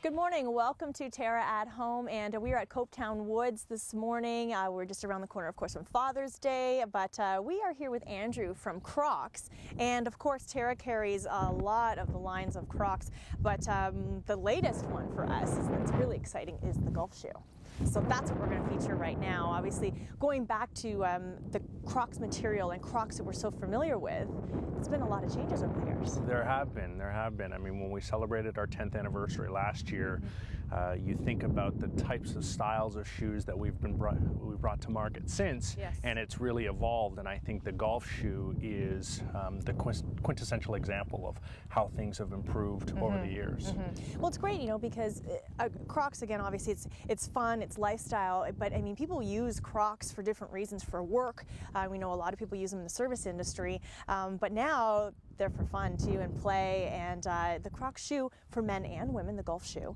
Good morning. Welcome to TERRA at Home, and we are at Copetown Woods this morning. We're just around the corner, of course, from Father's Day, but we are here with Andrew from Crocs, and of course TERRA carries a lot of the lines of Crocs, but the latest one for us that's really exciting is the golf shoe. So that's what we're going to feature right now. Obviously, going back to the Crocs material and Crocs that we're so familiar with, it's been a lot of changes over the years. There have been. I mean, when we celebrated our 10th anniversary last year, you think about the types of styles of shoes that we've brought to market since, yes. And it's really evolved. And I think the golf shoe is the quintessential example of how things have improved over the years. Well, it's great, you know, because Crocs, again, obviously it's fun, it's lifestyle, but I mean, people use Crocs for different reasons, for work. We know a lot of people use them in the service industry, but now they're for fun too and play, and the Crocs shoe for men and women, the golf shoe.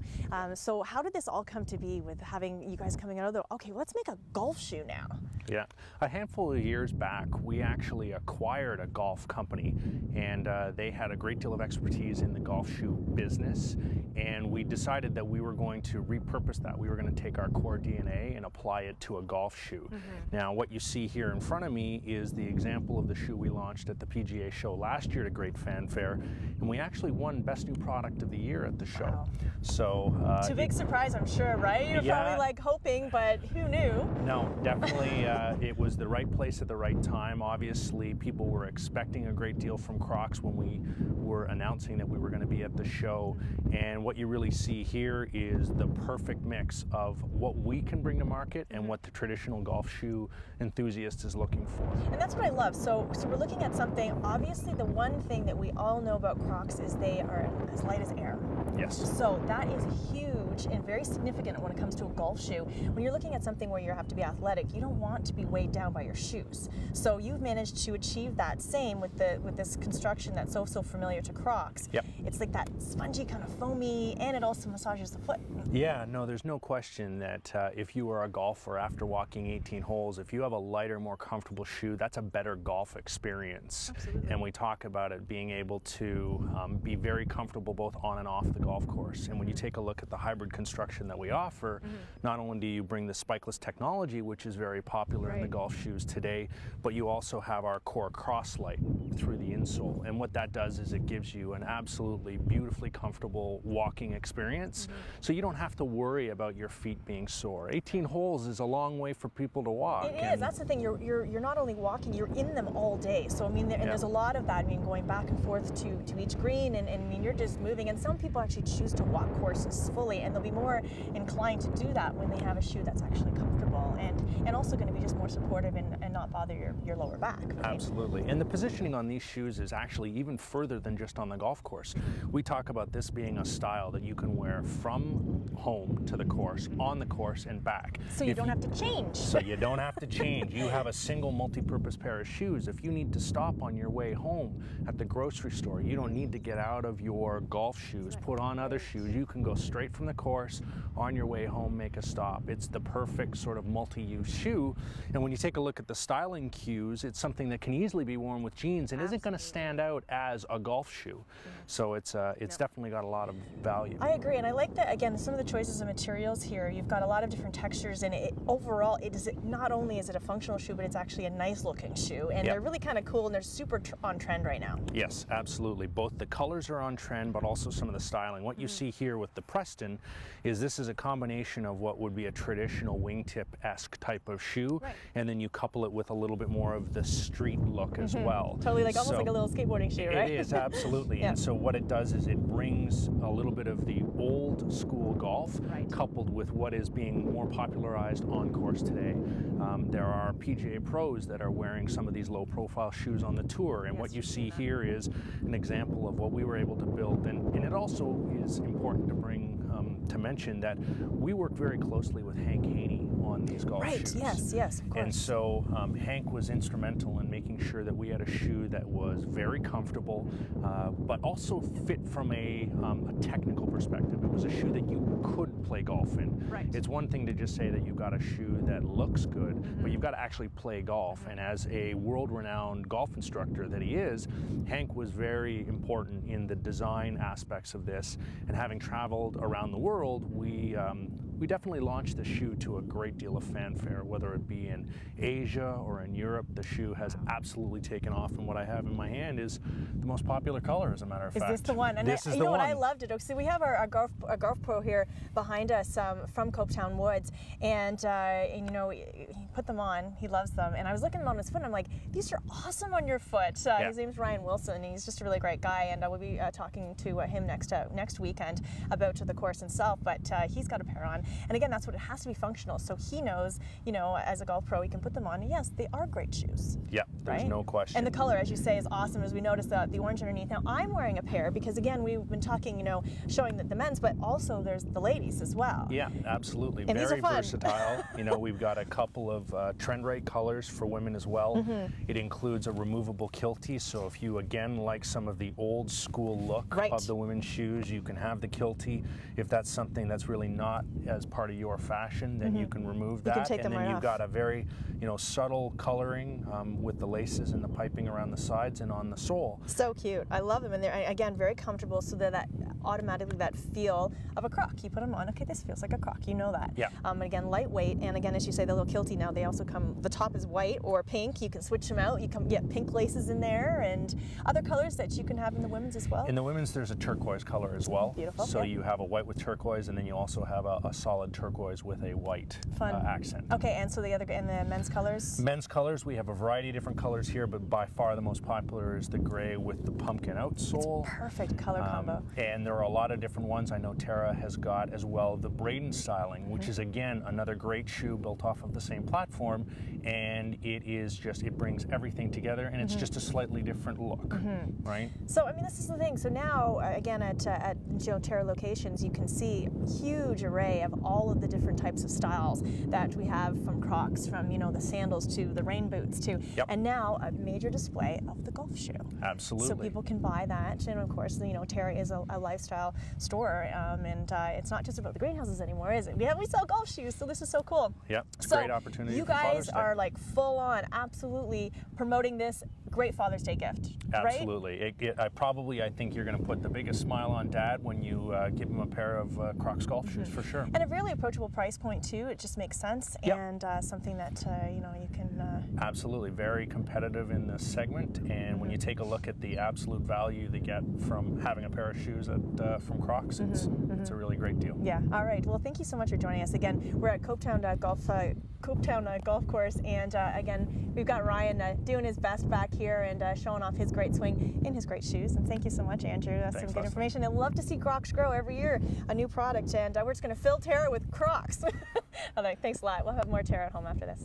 So how did this all come to be with having you guys coming out of okay, well, let's make a golf shoe now? Yeah, a handful of years back, we actually acquired a golf company, and they had a great deal of expertise in the golf shoe business, and we decided that we were going to repurpose that. We were going to take our core DNA and apply it to a golf shoe. Now, what you see here in front of me is the example of the shoe we launched at the PGA show last year to great fanfare, and we actually won Best New Product of the Year at the show. Wow. So it's a big surprise, I'm sure, right? You're probably like hoping, but who knew? No, definitely it was the right place at the right time. Obviously, people were expecting a great deal from Crocs when we were announcing that we were going to be at the show, and what you really see here is the perfect mix of what we can bring to market and what the traditional golf shoe enthusiast is looking for. And that's what I love. So we're looking at something, obviously the one thing that we all know about Crocs is they are as light as air. Yes. So that is huge and very significant when it comes to a golf shoe. When you're looking at something where you have to be athletic, you don't want to be weighed down by your shoes. So you've managed to achieve that same with this construction that's so familiar to Crocs. Yep. It's like that spongy kind of foamy, and it also massages the foot. Yeah, no, there's no question that if you are a golfer after walking 18 holes, if you have a lighter, more comfortable shoe, that's a better golf experience. Absolutely. And we talk about it being able to be very comfortable both on and off the golf course. And when you take a look at the hybrid construction that we offer, not only do you bring the spikeless technology, which is very popular in the golf shoes today, but you also have our core cross-light through the insole. And what that does is it gives you an absolutely beautifully comfortable walking experience. So you don't have to worry about your feet being sore. 18 holes is a long way for people to walk. It is. That's the thing. You're not only walking, you're in them all day. So I mean, there's a lot of that. I mean, going back and forth to each green, and I mean, you're just moving. And some people actually choose to walk courses fully, and they'll be more inclined to do that when they have a shoe that's actually comfortable and also going to be just more supportive and not bother your lower back. Right? Absolutely. And the positioning on these shoes is actually even further than just on the golf course. We talk about this being a style that you can wear from home to the course, on the course, and back. So you don't have to change. So you don't have to change. You have a single multi-purpose pair of shoes. If you need to stop on your way home at the grocery store, you don't need to get out of your golf shoes, put on other shoes. You can go straight from the course, on your way home, make a stop. It's the perfect sort of multi-use shoe. And when you take a look at the styling cues, it's something that can easily be worn with jeans and isn't going to stand out as a golf shoe. So it's definitely got a lot of value. I agree, and I like that, again, some of the choices of materials here. You've got a lot of different textures, and overall, not only is it a functional shoe, but it's actually a nice looking shoe, and they're really kind of cool, and they're super on trend right now. Yes, absolutely. Both the colors are on trend, but also some of the styling. What you see here with the Preston is this is a combination of what would be a traditional wingtip-esque type of shoe, and then you couple it with a little bit more of the street look as well. Totally, like almost like a little skateboarding shoe, right? It is, absolutely. And so what it does is it brings a little bit of the old school golf coupled with what is being more popularized on course today. There are PGA pros that are wearing some of these low profile shoes on the tour, and what you see here is an example of what we were able to build. And it also is important to bring to mention that we work very closely with Hank Haney on on these golf shoes. Yes, yes, of course. And so Hank was instrumental in making sure that we had a shoe that was very comfortable, but also fit from a technical perspective. It was a shoe that you could play golf in. Right. It's one thing to just say that you've got a shoe that looks good, but you've got to actually play golf. And as a world-renowned golf instructor that he is, Hank was very important in the design aspects of this. And having traveled around the world, we definitely launched the shoe to a great deal of fanfare, whether it be in Asia or in Europe. The shoe has absolutely taken off, and what I have in my hand is the most popular color, as a matter of fact. Is this the one? And this is you the know one. what, I loved it. So we have our golf pro here behind us from Copetown Woods, and you know, he put them on. He loves them, and I was looking at them on his foot, and I'm like, these are awesome on your foot. His name's Ryan Wilson, and he's just a really great guy, and we'll be talking to him next weekend about the course himself. But he's got a pair on, and again, that's what it has to be functional. So he knows, you know, as a golf pro, he can put them on. And yes, they are great shoes. Yeah, there's right? no question. And the color, as you say, is awesome. As we noticed the orange underneath. Now I'm wearing a pair because again, we've been talking, you know, showing the men's, but also there's the ladies as well. Yeah, absolutely. And very these are fun. versatile. You know, we've got a couple of trend right colors for women as well. It includes a removable kiltie, so if you again like some of the old school look of the women's shoes, you can have the kiltie. If that's something that's really not as part of your fashion, then you can remove that. You can take them and then right you've off. got a very, you know, subtle coloring with the laces and the piping around the sides and on the sole. So cute. I love them, and they're again very comfortable. So they're that automatically that feel of a Croc. You put them on, okay, this feels like a Croc. You know that. Yeah. And again, lightweight, and again, as you say, the little kiltie now. They also come. The top is white or pink. You can switch them out. You can get pink laces in there, and other colors that you can have in the women's as well. In the women's, there's a turquoise color as well. Beautiful. So you have a white with turquoise, and then you also have a solid turquoise with a white accent. Okay, and so the men's colors? Men's colors, we have a variety of different colors here, but by far the most popular is the gray with the pumpkin outsole. It's perfect color combo. And there are a lot of different ones. I know TERRA has got as well the Braden styling, which is again another great shoe built off of the same platform, and it brings everything together, and it's just a slightly different look, right? So I mean, this is the thing. So now again at TERRA locations, you can see a huge array of all of the different types of styles that we have, from Crocs, from, you know, the sandals to the rain boots to, and now a major display of the golf shoe. Absolutely. So people can buy that, and of course, you know, TERRA is a lifestyle store, and it's not just about the greenhouses anymore, is it? We sell golf shoes, so this is so cool. Yep, it's a so great opportunity. You for guys Father's Day. are like full on, absolutely promoting this great Father's Day gift, right? Absolutely. I think you're going to put the biggest smile on Dad when you give him a pair of Crocs golf shoes, for sure. And a really approachable price point too. It just makes sense, and something that you know, you can. Absolutely, very competitive in this segment, and when you take a look at the absolute value they get from having a pair of shoes from Crocs, it's a really great deal. Yeah. All right. Well, thank you so much for joining us again. We're at Copetown Golf Course, and again, we've got Ryan doing his best back here and showing off his great swing in his great shoes. And thank you so much, Andrew. That's some good information. I'd love to see Crocs grow every year, a new product, and we're just going to fill TERRA with Crocs. All right, thanks a lot. We'll have more TERRA at home after this.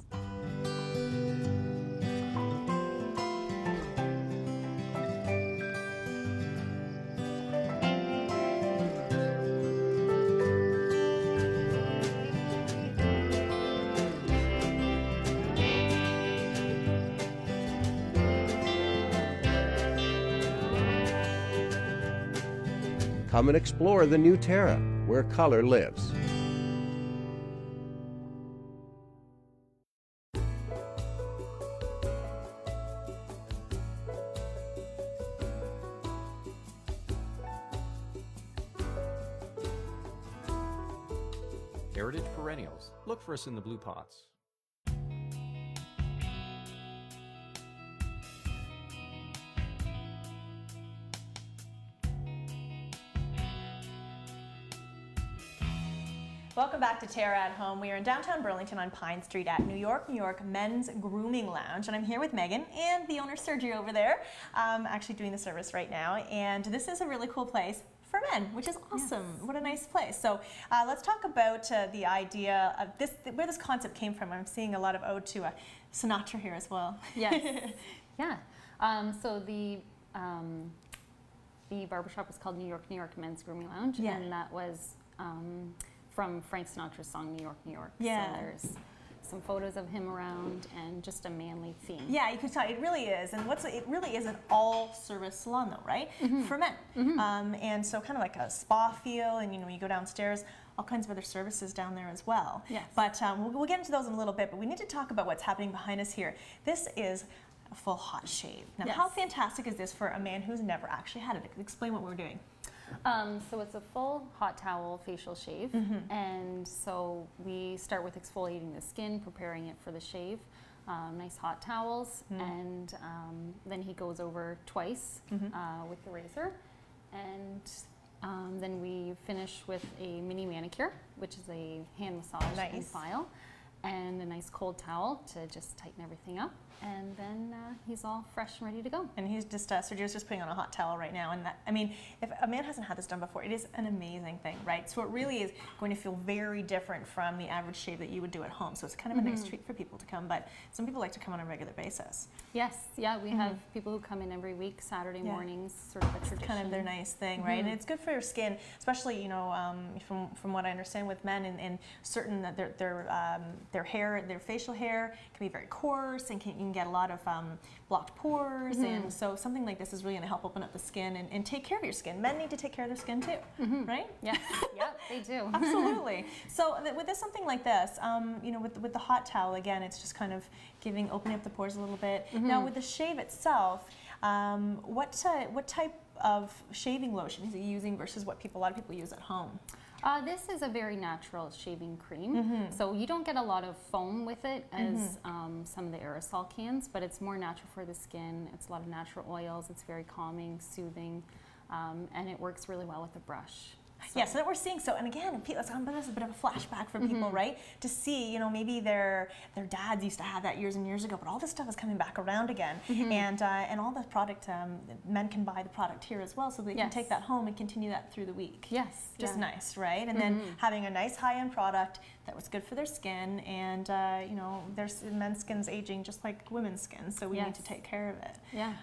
Come and explore the new TERRA, where color lives. Heritage Perennials. Look for us in the blue pots. Welcome back to TERRA at Home. We are in downtown Burlington on Pine Street at New York Men's Grooming Lounge, and I'm here with Megan and the owner Sergio over there, actually doing the service right now. And this is a really cool place for men, which is awesome. Yes. What a nice place. So let's talk about the idea of this, where this concept came from. I'm seeing a lot of ode to Sinatra here as well. Yes. Yeah. So the barbershop was called New York Men's Grooming Lounge, and that was from Frank Sinatra's song New York, New York. Yeah. So there's some photos of him around and just a manly theme. Yeah, you can tell it really is, and it really is an all-service salon, though, right? For men, and so kind of like a spa feel, and you go downstairs, all kinds of other services down there as well. Yes. But we'll get into those in a little bit. But we need to talk about what's happening behind us here. This is a full hot shave. Now, Yes. how fantastic is this for a man who's never actually had it? Explain what we're doing. So it's a full hot towel facial shave, and so we start with exfoliating the skin, preparing it for the shave. Nice hot towels, and then he goes over twice with the razor, and then we finish with a mini manicure, which is a hand massage and file, and a nice cold towel to just tighten everything up. And then he's all fresh and ready to go. And he's just, Sergio's just putting on a hot towel right now. And that, I mean, if a man hasn't had this done before, it is an amazing thing, right? So it really is going to feel very different from the average shave that you would do at home. So it's kind of a nice treat for people to come, but some people like to come on a regular basis. Yes, yeah, we have people who come in every week, Saturday mornings, sort of a tradition. Kind of their nice thing, right? And it's good for your skin, especially, from what I understand with men, and certain that their hair, their facial hair can be very coarse and you can get a lot of blocked pores, and so something like this is really going to help open up the skin and take care of your skin. Men need to take care of their skin too, right? Yes, yeah, they do. Absolutely. So with something like this, with the hot towel, again, it's just kind of opening up the pores a little bit. Now with the shave itself, what type of shaving lotion is he using versus what a lot of people use at home? This is a very natural shaving cream, so you don't get a lot of foam with it as some of the aerosol cans, but it's more natural for the skin. It's a lot of natural oils. It's very calming, soothing, and it works really well with a brush. So. Yeah, so that we're seeing. So, and again, this is a bit of a flashback for people, right? To see, maybe their dads used to have that years and years ago, but all this stuff is coming back around again, and all the product, men can buy the product here as well, so they can take that home and continue that through the week. Yes, just nice, right? And then having a nice high-end product that was good for their skin, and men's skin's aging just like women's skin, so we need to take care of it. Yeah.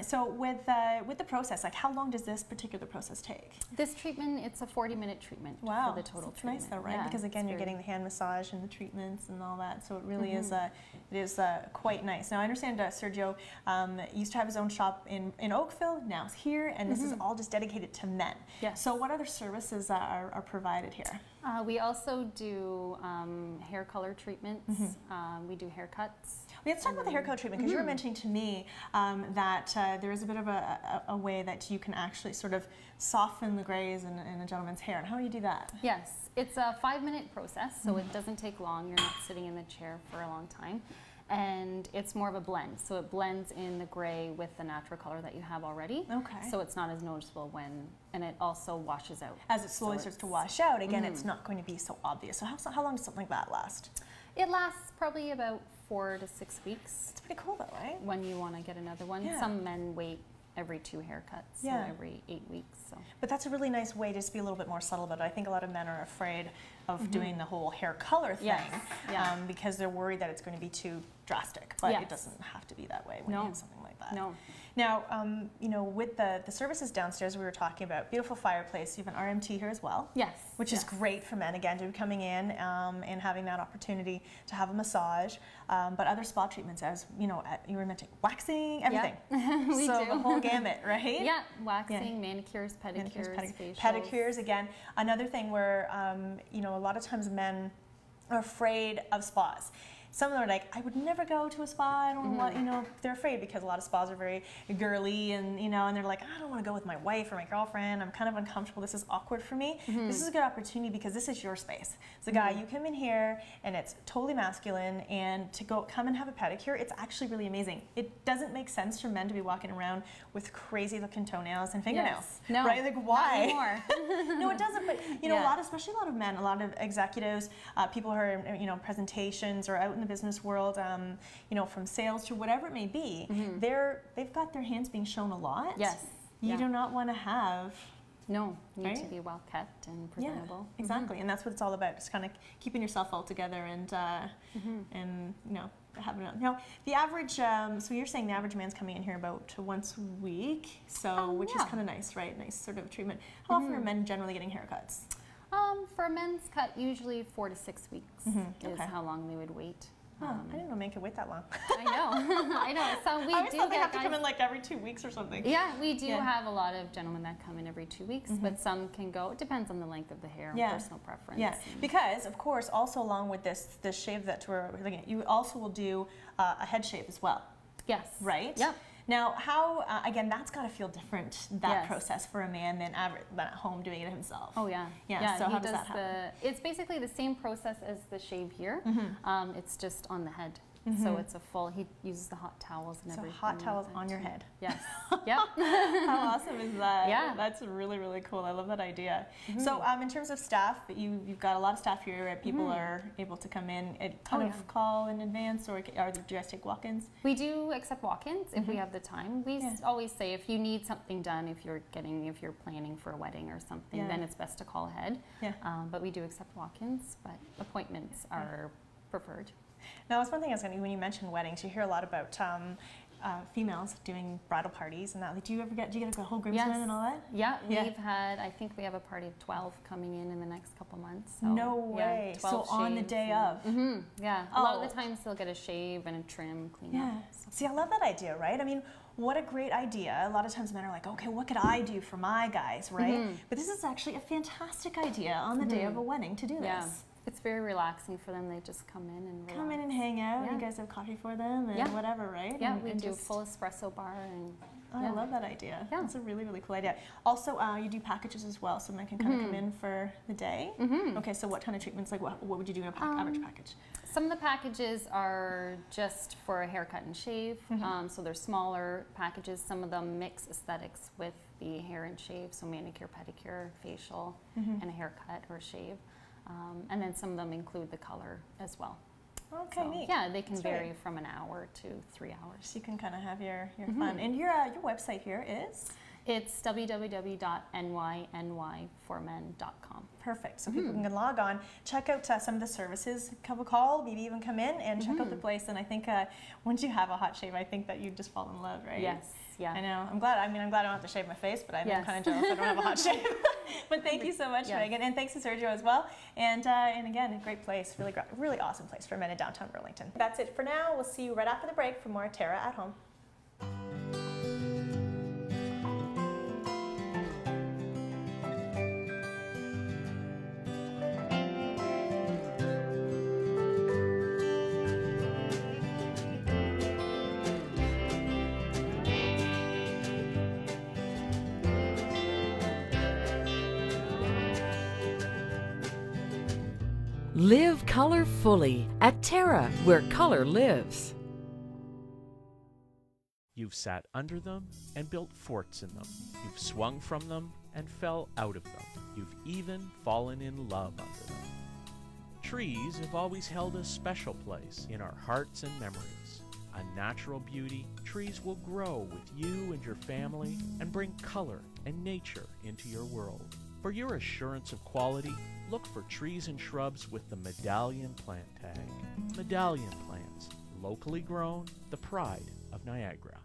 So with the process, like how long does this particular process take? This treatment, it's a 40-minute treatment for the total treatment. Nice though, right? Because again, you're getting the hand massage and the treatments and all that, so it really is quite nice. Now I understand Sergio used to have his own shop in Oakville. Now he's here, and this is all just dedicated to men. Yes. So what other services are provided here? We also do hair color treatments. We do haircuts. Let's talk about the hair color treatment, because you were mentioning to me that there is a bit of a way that you can actually sort of soften the grays in a gentleman's hair. And how do you do that? Yes, it's a 5-minute process, so it doesn't take long. You're not sitting in the chair for a long time. And it's more of a blend, so it blends in the gray with the natural color that you have already. Okay. So it's not as noticeable and it also washes out. As it slowly starts to wash out, again, it's not going to be so obvious. So how long does something like that last? It lasts probably about 4 to 6 weeks. It's pretty cool though, right? When you want to get another one. Yeah. Some men wait every 2 haircuts, so every 8 weeks. So. But that's a really nice way to just be a little bit more subtle about it. I think a lot of men are afraid of doing the whole hair color thing because they're worried that it's going to be too drastic, but it doesn't have to be that way when you have something like that. No. Now, with the services downstairs we were talking about, beautiful fireplace, you have an RMT here as well. Yes. Which is great for men, again, to be coming in and having that opportunity to have a massage, but other spa treatments, as you were mentioning, waxing, everything. Yeah. We so do. the whole gamut, right? Yeah, waxing, manicures, pedicures, facials. Pedicures, again, another thing where, a lot of times men are afraid of spas. Some of them are like, I would never go to a spa. I don't want, they're afraid because a lot of spas are very girly and, and they're like, I don't want to go with my wife or my girlfriend. I'm kind of uncomfortable. This is awkward for me. This is a good opportunity because this is your space. So guy, you come in here and it's totally masculine, and to come and have a pedicure, it's actually really amazing. It doesn't make sense for men to be walking around with crazy looking toenails and fingernails. Yes. No, right? Like, why? Not anymore. No, it doesn't. But, especially a lot of men, a lot of executives, people who are in, presentations or out in the business world, from sales to whatever it may be, they've got their hands being shown a lot. Yes. You do not want to have. No, you need to be well kept and presentable. Yeah, exactly, and that's what it's all about. Just kind of keeping yourself all together and having it. Now, the average. So you're saying the average man's coming in here about once a week, which is kind of nice, right? Nice sort of treatment. How often are men generally getting haircuts? For a men's cut, usually 4 to 6 weeks is how long they would wait. I didn't know men could wait that long. I know, I know. So we I always do thought they get have to guys, come in like every 2 weeks or something. yeah, we do have a lot of gentlemen that come in every 2 weeks, but some can go. It depends on the length of the hair and personal preference. Yeah, because of course, also along with this shave that we're looking at, you also will do a head shave as well. Yes. Right. Yep. Now, how again? That's got to feel different, that process for a man than at home doing it himself. Oh yeah. Yeah. So how does that happen? It's basically the same process as the shave here. It's just on the head. So it's a full, he uses the hot towels and everything. So hot towels on your head. Yes. Yep. How awesome is that? Yeah. That's really, really cool. I love that idea. So in terms of staff, you've got a lot of staff here where people are able to come in and kind of call in advance, or do you guys take walk-ins? We do accept walk-ins if we have the time. We always say if you need something done, if you're planning for a wedding or something, then it's best to call ahead. Yeah. But we do accept walk-ins, but appointments are preferred. Now, that's one thing I was going to, when you mentioned weddings, you hear a lot about females doing bridal parties and that. Do you get a whole groomsmen and all that? Yeah, we've had, I think we have a party of 12 coming in the next couple months. So, no way. So on the day of? Yeah, a lot of the times they'll get a shave and a trim, clean up. So. See, I love that idea, right? I mean, what a great idea. A lot of times men are like, okay, what could I do for my guys, right? But this is actually a fantastic idea on the day of a wedding to do this. It's very relaxing for them. They just come in and relax. Come in and hang out. You guys have coffee for them and whatever, right? Yeah, we do a full espresso bar. And I love that idea. Yeah. It's a really, really cool idea. Also, you do packages as well, so men can kind of come in for the day. Okay, so what kind of treatments, like what would you do in an average package? Some of the packages are just for a haircut and shave, so they're smaller packages. Some of them mix aesthetics with the hair and shave, so manicure, pedicure, facial, and a haircut or shave. And then some of them include the color as well. Okay, so, neat. Yeah, they can vary from an hour to 3 hours. So you can kind of have your fun. And your website here is? It's www.nynyformen.com. Perfect. So people can log on, check out some of the services, have a call, maybe even come in and check out the place. And I think once you have a hot shave, I think that you just fall in love, right? Yes. Yeah. I know. I'm glad. I mean, I'm glad I don't have to shave my face, but I'm kind of jealous I don't have a hot shave. But thank you so much, Megan, and thanks to Sergio as well. And again, a great place, really awesome place for men in downtown Burlington. That's it for now. We'll see you right after the break for more TERRA at Home. Live color fully at TERRA, where color lives. You've sat under them and built forts in them. You've swung from them and fell out of them. You've even fallen in love under them. Trees have always held a special place in our hearts and memories. A natural beauty, trees will grow with you and your family and bring color and nature into your world. For your assurance of quality, look for trees and shrubs with the Medallion plant tag. Medallion plants, locally grown, the pride of Niagara.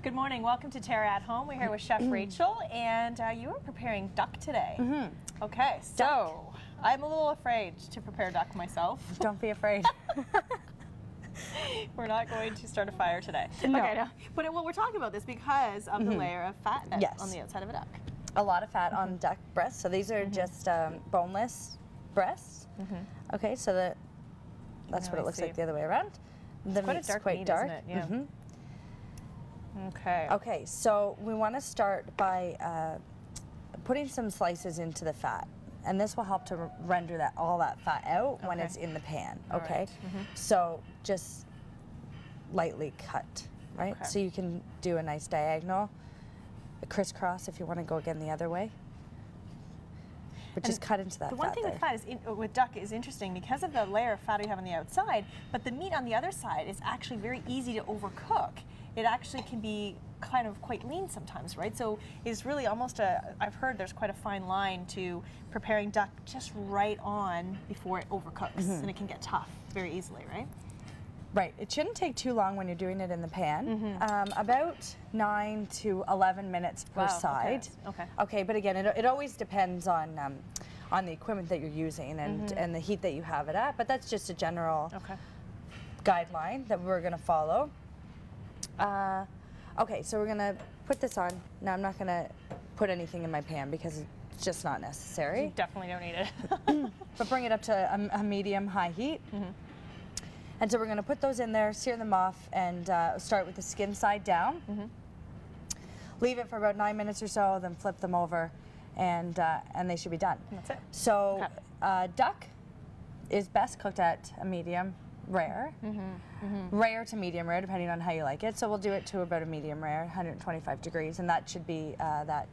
Good morning. Welcome to TERRA at Home. We're here with Chef Rachel, and you are preparing duck today. Okay, so I'm a little afraid to prepare duck myself. Don't be afraid. We're not going to start a fire today. No. Okay, no. But we're talking about this because of the layer of fat on the outside of a duck. A lot of fat on duck breasts. So these are just boneless breasts. Okay, so that's what it looks like the other way around. The meat's quite dark. Isn't it? Yeah. Okay. Okay, so we want to start by putting some slices into the fat. And this will help to render all that fat out when it's in the pan, okay? So just lightly cut, right? Okay. So you can do a nice diagonal, a crisscross if you want to go again the other way. But just cut into that fat. The one thing with fat with duck is interesting because of the layer of fat you have on the outside, but the meat on the other side is actually very easy to overcook it actually can be kind of quite lean sometimes, right? So it's really almost I've heard there's quite a fine line to preparing duck just right on before it overcooks, and it can get tough very easily, right? Right. It shouldn't take too long when you're doing it in the pan. About 9 to 11 minutes per side. Okay. Okay, but again, it always depends on the equipment that you're using and the heat that you have it at. But that's just a general guideline that we're going to follow. Okay, so we're going to put this on. Now I'm not going to put anything in my pan because it's just not necessary. You definitely don't need it. But bring it up to a medium-high heat. And so we're going to put those in there, sear them off, and start with the skin side down. Leave it for about 9 minutes or so, then flip them over, and they should be done. That's it. So duck is best cooked at a medium rare, rare to medium rare, depending on how you like it. So we'll do it to about a medium rare, 125 degrees, and that should be that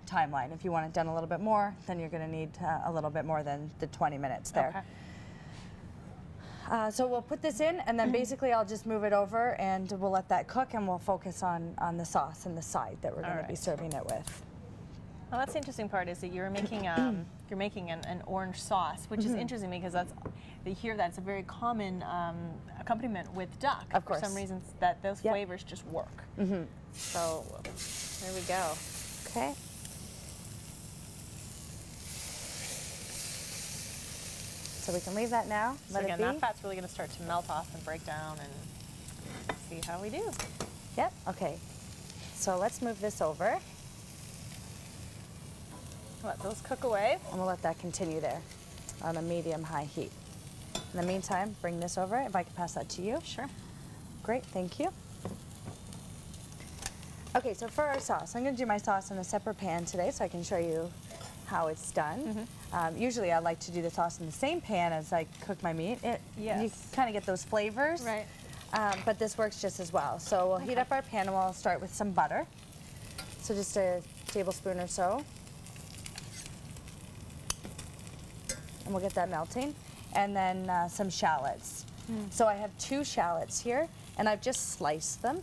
timeline. If you want it done a little bit more, then you're going to need a little bit more than the 20 minutes there. So we'll put this in, and then basically I'll just move it over, and we'll let that cook, and we'll focus on the sauce and the side that we're going to be serving it with. Well, that's the interesting part is that you're making an orange sauce, which is interesting because you hear that it's a very common accompaniment with duck. Of course. For some reasons that those flavors just work. So there we go. Okay. So we can leave that now. So again, that fat's really going to start to melt off and break down, and see how we do. Yep. Okay. So let's move this over. Let those cook away. And we'll let that continue there on a medium-high heat. In the meantime, bring this over. If I could pass that to you. Sure. Great. Thank you. Okay. So for our sauce, I'm going to do my sauce in a separate pan today so I can show you how it's done. Usually I like to do the sauce in the same pan as I cook my meat. You kind of get those flavors, right? But this works just as well. So we'll heat up our pan, and we'll start with some butter. So just a tablespoon or so. And we'll get that melting. And then some shallots. So I have 2 shallots here, and I've just sliced them.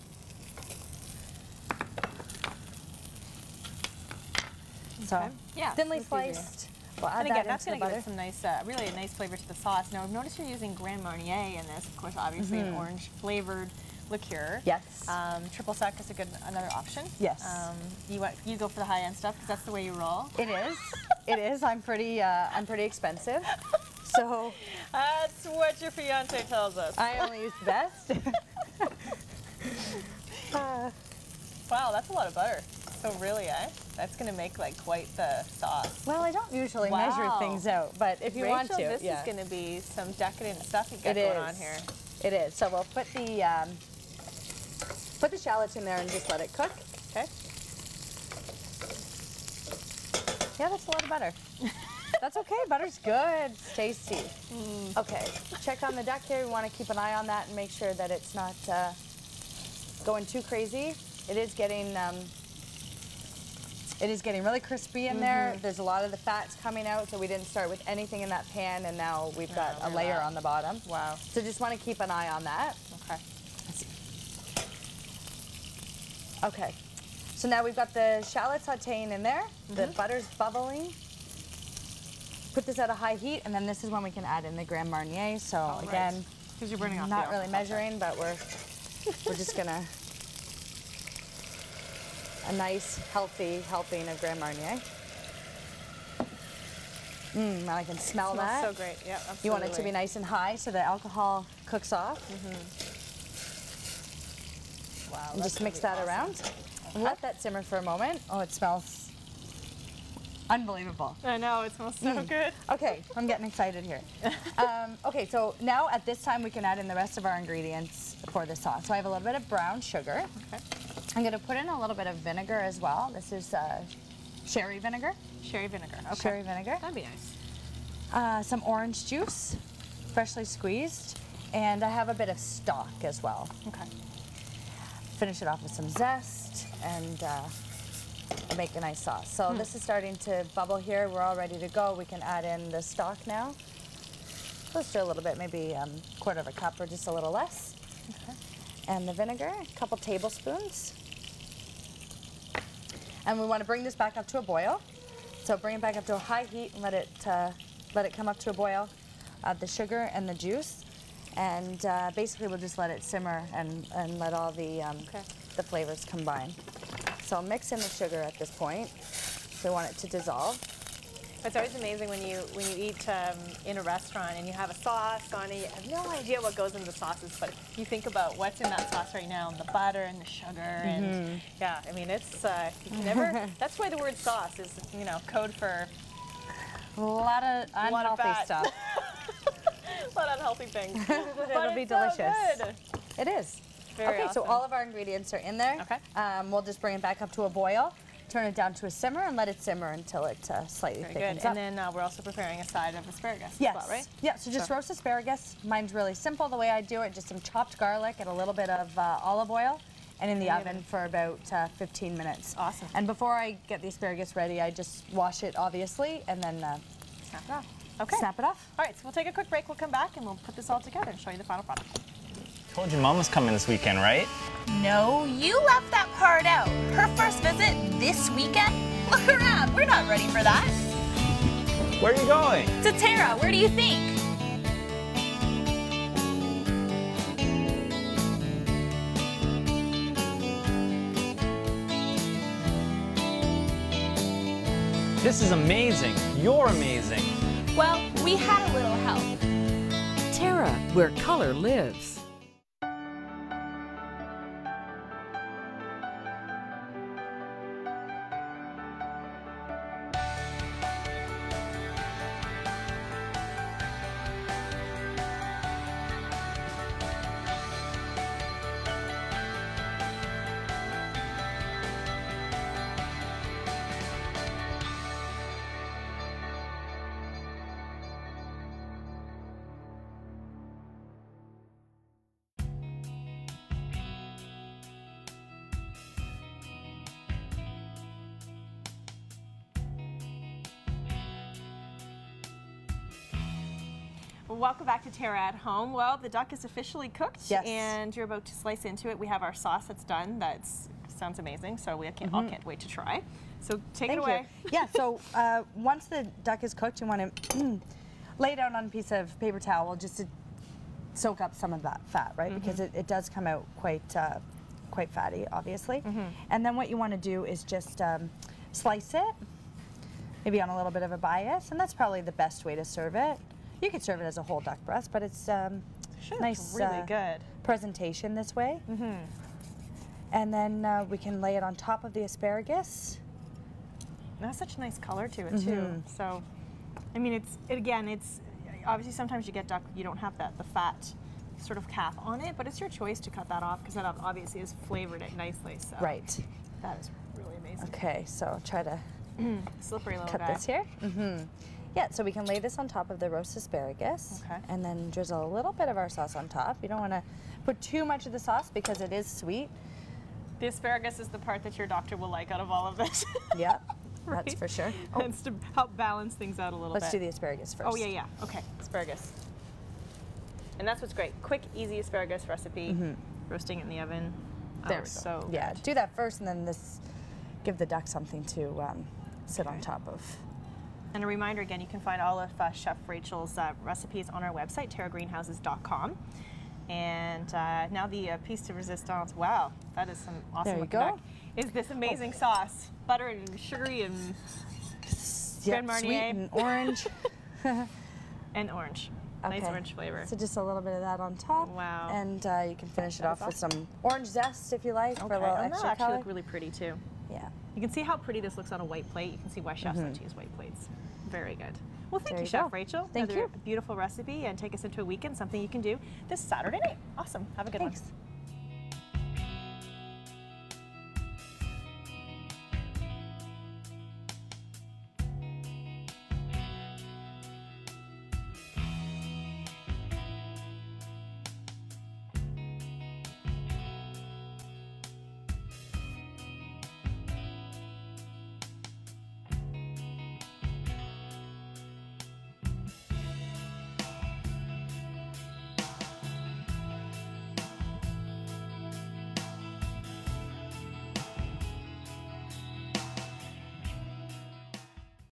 So thinly sliced. We'll add and again, that that's into going the to give butter. it some nice, really a nice flavor to the sauce. Now, I've noticed you're using Grand Marnier in this. Of course, obviously an orange flavored liqueur. Yes. Triple sec is another option. Yes. You go for the high end stuff because that's the way you roll. It is. It is. I'm pretty expensive. So that's what your fiance tells us. I only use the best. Wow, that's a lot of butter. So really, that's going to make like quite the sauce. Well, I don't usually measure things out, but if you want to, this is going to be some decadent stuff you got going on here. It is. So we'll put the shallots in there and just let it cook. Okay. Yeah, that's a lot of butter. That's okay. Butter's good. It's tasty. Okay. Check on the duck here. We want to keep an eye on that and make sure that it's not going too crazy. It is getting really crispy in there. There's a lot of the fats coming out, so we didn't start with anything in that pan, and now we've got a layer on the bottom. Wow. So just want to keep an eye on that. Okay. Okay. So now we've got the shallot sauteing in there. The butter's bubbling. Put this at a high heat, and then this is when we can add in the Grand Marnier. So again, because you're burning off not really measuring, but we're just gonna a nice healthy helping of Grand Marnier. I can smell that. So great. Yeah, absolutely. You want it to be nice and high so the alcohol cooks off. Wow. And just mix that around. And let that simmer for a moment. Oh, it smells unbelievable. I know, it smells so good. Okay, I'm getting excited here. Okay, so now at this time we can add in the rest of our ingredients for the sauce. So I have a little bit of brown sugar. Okay. I'm going to put in a little bit of vinegar as well. This is sherry vinegar. Sherry vinegar. Okay. Sherry vinegar. That'd be nice. Some orange juice, freshly squeezed, and I have a bit of stock as well. Okay. Finish it off with some zest and make a nice sauce. So this is starting to bubble here. We're all ready to go. We can add in the stock now. Let's do a little bit, maybe 1/4 cup or just a little less. Okay. and the vinegar, a couple tablespoons. And we want to bring this back up to a boil. So bring it back up to a high heat and let it come up to a boil. The sugar and the juice, and basically we'll just let it simmer and let all the flavors combine. So I'll mix in the sugar at this point. So we want it to dissolve. It's always amazing when you eat in a restaurant and you have a sauce on it. You have no idea what goes into the sauces, but you think about what's in that sauce right now, and the butter and the sugar, and yeah, I mean it's you can never. That's why the word sauce is, you know, code for a lot of unhealthy fat stuff. A lot of unhealthy things. It'll be delicious. So good. It is. Very okay, awesome. so all of our ingredients are in there. Okay. We'll just bring it back up to a boil, turn it down to a simmer, and let it simmer until it slightly Very thickens good. up. And then we're also preparing a side of asparagus Yes. as well, right? Yeah, so just roast asparagus. Mine's really simple the way I do it, just some chopped garlic and a little bit of olive oil, and in the oven for about 15 minutes. Awesome. And before I get the asparagus ready, I just wash it, obviously, and then Snap it off. Okay. snap it off. All right, so we'll take a quick break. We'll come back and we'll put this all together and show you the final product. Told you Mom was coming this weekend, right? No, you left that part out. Her first visit this weekend? Look around, we're not ready for that. Where are you going? To TERRA, where do you think? This is amazing. You're amazing. Well, we had a little help. TERRA, where color lives. Welcome back to TERRA at Home. Well, the duck is officially cooked, Yes. and you're about to slice into it. We have our sauce that's done. That sounds amazing, so we can't wait to try. So take it away. You. Yeah, so once the duck is cooked, you want to lay it out on a piece of paper towel just to soak up some of that fat, right? Because it does come out quite fatty, obviously. And then what you want to do is just slice it, maybe on a little bit of a bias, and that's probably the best way to serve it. You could serve it as a whole duck breast, but it's nice, really good presentation this way. And then we can lay it on top of the asparagus. That's such a nice color to it too. So, I mean, it's obviously sometimes you get duck, you don't have the fat sort of cap on it, but it's your choice to cut that off because that obviously has flavored it nicely. So Right. that is really amazing. Okay, so I'll try to Slippery little cut guy. this here. Yeah, so we can lay this on top of the roast asparagus, and then drizzle a little bit of our sauce on top. You don't want to put too much of the sauce because it is sweet. The asparagus is the part that your doctor will like out of all of this. Yep, that's for sure. Oh. It's to help balance things out a little bit. Let's do the asparagus first. Oh, yeah. Okay, asparagus. And that's what's great. Quick, easy asparagus recipe. Roasting it in the oven. There we go. So yeah, good. do that first, and then give the duck something to sit on top of. And a reminder again, you can find all of Chef Rachel's recipes on our website, terragreenhouses.com. And now the piece de resistance. Wow, that is some awesome There you looking go. duck. Is this amazing sauce. Butter and sugary and Grand Marnier. Sweet and orange. And orange. Nice orange flavor. So just a little bit of that on top. Wow. And you can finish it off with some orange zest if you like, for a little And extra that'll actually color. look really pretty too. Yeah. You can see how pretty this looks on a white plate. You can see why chefs like to use white plates. Very good. Well, thank There you, you Chef go. Rachel. Thank Another you. beautiful recipe, and take us into a weekend, something you can do this Saturday night. Awesome. Have a good one. Thanks.